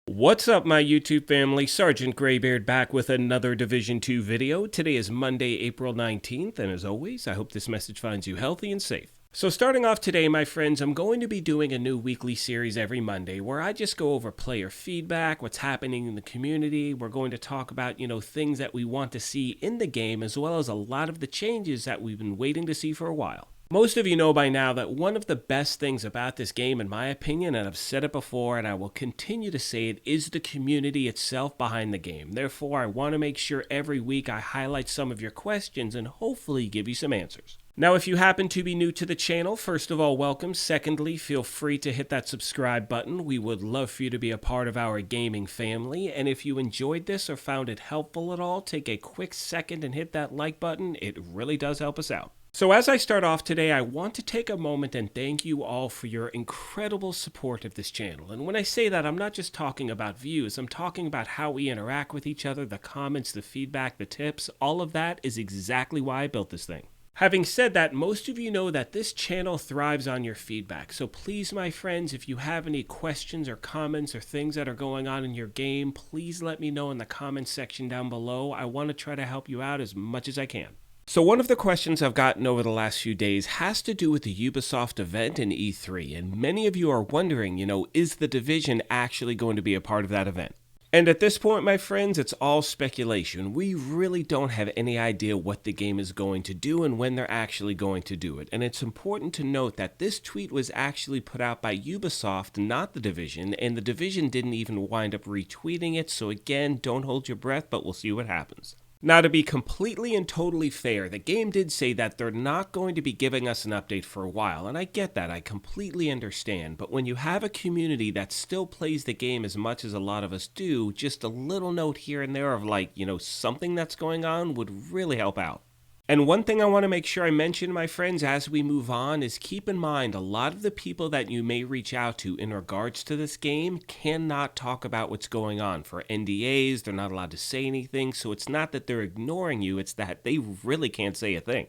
What's up, my YouTube family? Sergeant Graybeard back with another Division 2 video. Today is Monday, April 19th, and as always, I hope this message finds you healthy and safe. So starting off today, my friends, I'm going to be doing a new weekly series every Monday where I just go over player feedback, what's happening in the community. We're going to talk about, things that we want to see in the game, as well as a lot of the changes that we've been waiting to see for a while. Most of you know by now that one of the best things about this game, in my opinion, and I've said it before and I will continue to say it, is the community itself behind the game. Therefore, I want to make sure every week I highlight some of your questions and hopefully give you some answers. Now, if you happen to be new to the channel, first of all, welcome. Secondly, feel free to hit that subscribe button. We would love for you to be a part of our gaming family. And if you enjoyed this or found it helpful at all, take a quick second and hit that like button. It really does help us out. So as I start off today, I want to take a moment and thank you all for your incredible support of this channel. And when I say that, I'm not just talking about views, I'm talking about how we interact with each other, the comments, the feedback, the tips. All of that is exactly why I built this thing. Having said that, most of you know that this channel thrives on your feedback. So please, my friends, if you have any questions or comments or things that are going on in your game, please let me know in the comments section down below. I want to try to help you out as much as I can. So one of the questions I've gotten over the last few days has to do with the Ubisoft event in E3, and many of you are wondering, is the Division actually going to be a part of that event? And at this point, my friends, it's all speculation. We really don't have any idea what the game is going to do and when they're actually going to do it. And it's important to note that this tweet was actually put out by Ubisoft, not the Division, and the Division didn't even wind up retweeting it, so again, don't hold your breath, but we'll see what happens. Now, to be completely and totally fair, the game did say that they're not going to be giving us an update for a while, and I get that, I completely understand, but when you have a community that still plays the game as much as a lot of us do, just a little note here and there of something that's going on would really help out. And one thing I want to make sure I mention, my friends, as we move on is keep in mind a lot of the people that you may reach out to in regards to this game cannot talk about what's going on. For NDAs, they're not allowed to say anything, so it's not that they're ignoring you, it's that they really can't say a thing.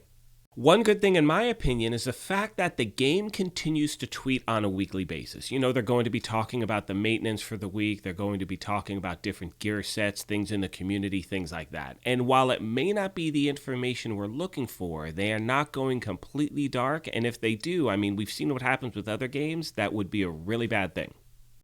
One good thing, in my opinion, is the fact that the game continues to tweet on a weekly basis. They're going to be talking about the maintenance for the week. They're going to be talking about different gear sets, things in the community, things like that. And while it may not be the information we're looking for, they are not going completely dark. And if they do, we've seen what happens with other games. That would be a really bad thing.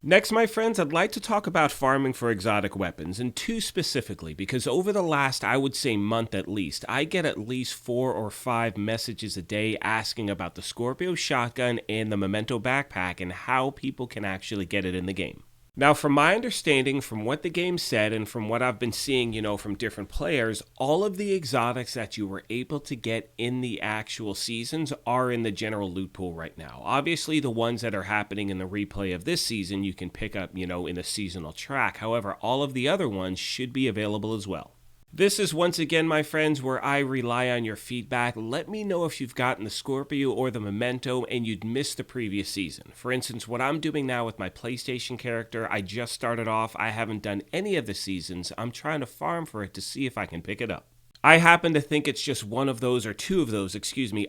Next, my friends, I'd like to talk about farming for exotic weapons, and two specifically, because over the last, I would say, month at least, I get at least 4 or 5 messages a day asking about the Scorpio shotgun and the Memento backpack and how people can actually get it in the game. Now, from my understanding, from what the game said, and from what I've been seeing, from different players, all of the exotics that you were able to get in the actual seasons are in the general loot pool right now. Obviously, the ones that are happening in the replay of this season, you can pick up, in the seasonal track. However, all of the other ones should be available as well. This is once again, my friends, where I rely on your feedback. Let me know if you've gotten the Scorpio or the Memento and you'd missed the previous season. For instance, what I'm doing now with my PlayStation character, I just started off. I haven't done any of the seasons. I'm trying to farm for it to see if I can pick it up. I happen to think it's just one of those, or two of those,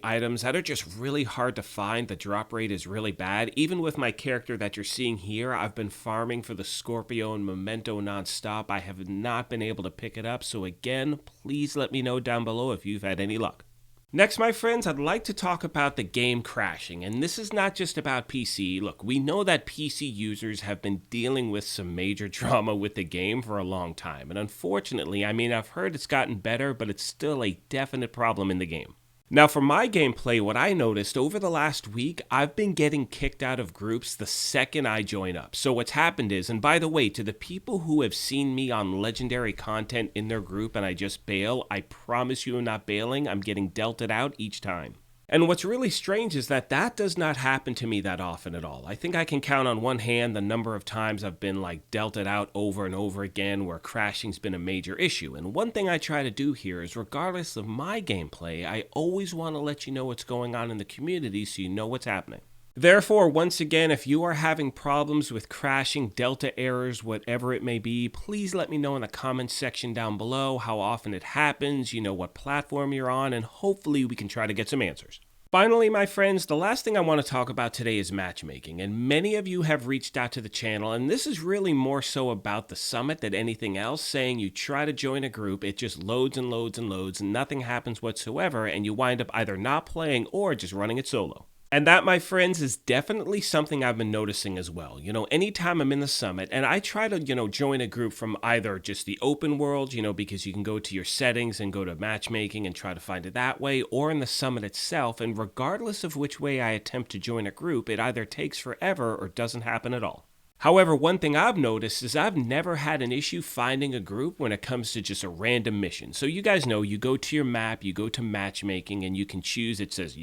items that are just really hard to find. The drop rate is really bad. Even with my character that you're seeing here, I've been farming for the Scorpio and Memento nonstop. I have not been able to pick it up, so again, please let me know down below if you've had any luck. Next, my friends, I'd like to talk about the game crashing, and this is not just about PC. Look, we know that PC users have been dealing with some major drama with the game for a long time, and unfortunately, I've heard it's gotten better, but it's still a definite problem in the game. Now, for my gameplay, what I noticed over the last week, I've been getting kicked out of groups the second I join up. So what's happened is, and by the way, to the people who have seen me on legendary content in their group and I just bail, I promise you I'm not bailing, I'm getting dealt it out each time. And what's really strange is that does not happen to me that often at all. I think I can count on one hand the number of times I've been dealt it out over and over again where crashing's been a major issue. And one thing I try to do here is, regardless of my gameplay, I always want to let you know what's going on in the community so you know what's happening. Therefore, once again, if you are having problems with crashing, delta errors, whatever it may be, please let me know in the comments section down below how often it happens, what platform you're on, and hopefully we can try to get some answers. Finally, my friends, the last thing I want to talk about today is matchmaking, and many of you have reached out to the channel, and this is really more so about the summit than anything else, saying you try to join a group, it just loads and loads and loads, and nothing happens whatsoever, and you wind up either not playing or just running it solo. And that, my friends, is definitely something I've been noticing as well. Anytime I'm in the summit, and I try to, join a group from either just the open world, because you can go to your settings and go to matchmaking and try to find it that way, or in the summit itself, and regardless of which way I attempt to join a group, it either takes forever or doesn't happen at all. However, one thing I've noticed is I've never had an issue finding a group when it comes to just a random mission. So you guys know, you go to your map, you go to matchmaking, and you can choose, it says,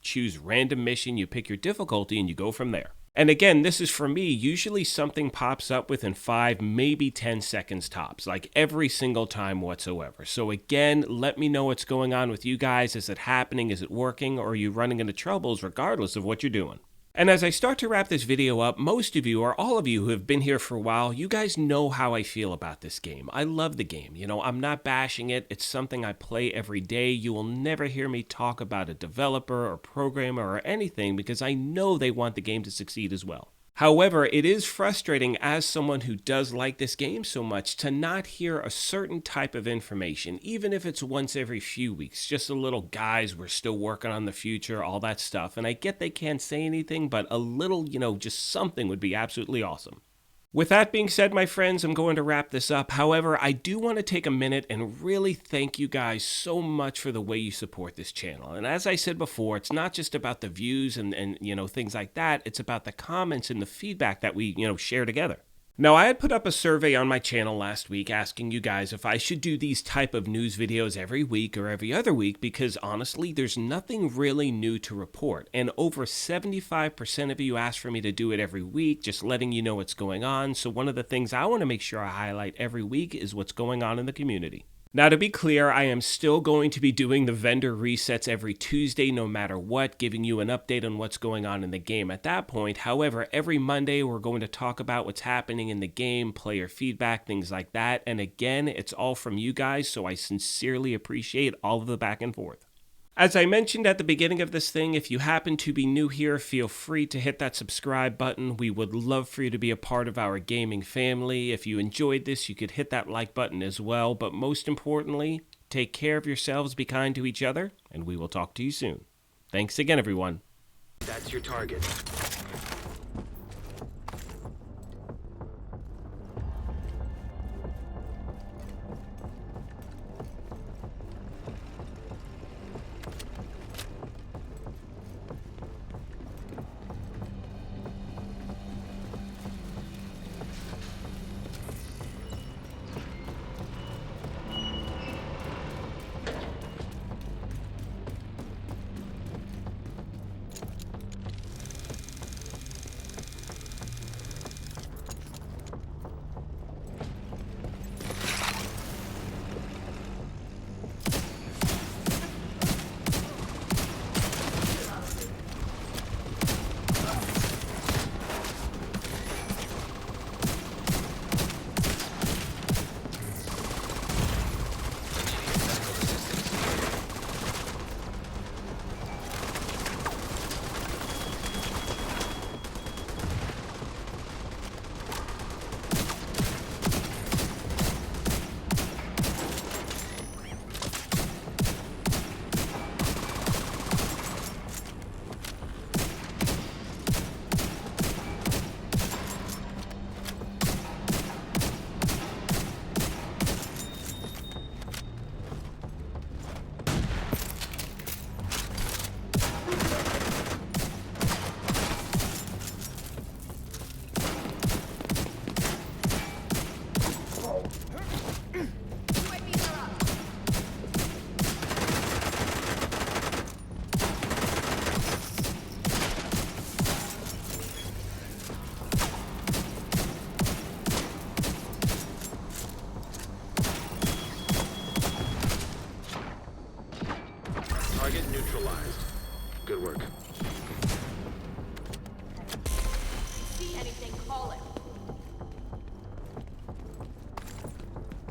choose random mission, you pick your difficulty, and you go from there. And again, this is for me, usually something pops up within 5, maybe 10 seconds tops, like every single time whatsoever. So again, let me know what's going on with you guys. Is it happening? Is it working? Or are you running into troubles regardless of what you're doing? And as I start to wrap this video up, most of you, or all of you who have been here for a while, you guys know how I feel about this game. I love the game. I'm not bashing it. It's something I play every day. You will never hear me talk about a developer or programmer or anything because I know they want the game to succeed as well. However, it is frustrating as someone who does like this game so much to not hear a certain type of information, even if it's once every few weeks. Just a little, guys, we're still working on the future, all that stuff. And I get they can't say anything, but a little, just something would be absolutely awesome. With that being said, my friends, I'm going to wrap this up. However, I do want to take a minute and really thank you guys so much for the way you support this channel. And as I said before, it's not just about the views and things like that. It's about the comments and the feedback that we, share together. Now, I had put up a survey on my channel last week asking you guys if I should do these type of news videos every week or every other week because honestly, there's nothing really new to report. And over 75% of you asked for me to do it every week, just letting you know what's going on. So one of the things I want to make sure I highlight every week is what's going on in the community. Now, to be clear, I am still going to be doing the vendor resets every Tuesday no matter what, giving you an update on what's going on in the game at that point. However, every Monday we're going to talk about what's happening in the game, player feedback, things like that. And again, it's all from you guys, so I sincerely appreciate all of the back and forth. As I mentioned at the beginning of this thing, if you happen to be new here, feel free to hit that subscribe button. We would love for you to be a part of our gaming family. If you enjoyed this, you could hit that like button as well. But most importantly, take care of yourselves, be kind to each other, and we will talk to you soon. Thanks again, everyone. That's your target. Target neutralized. Good work. See anything, call it.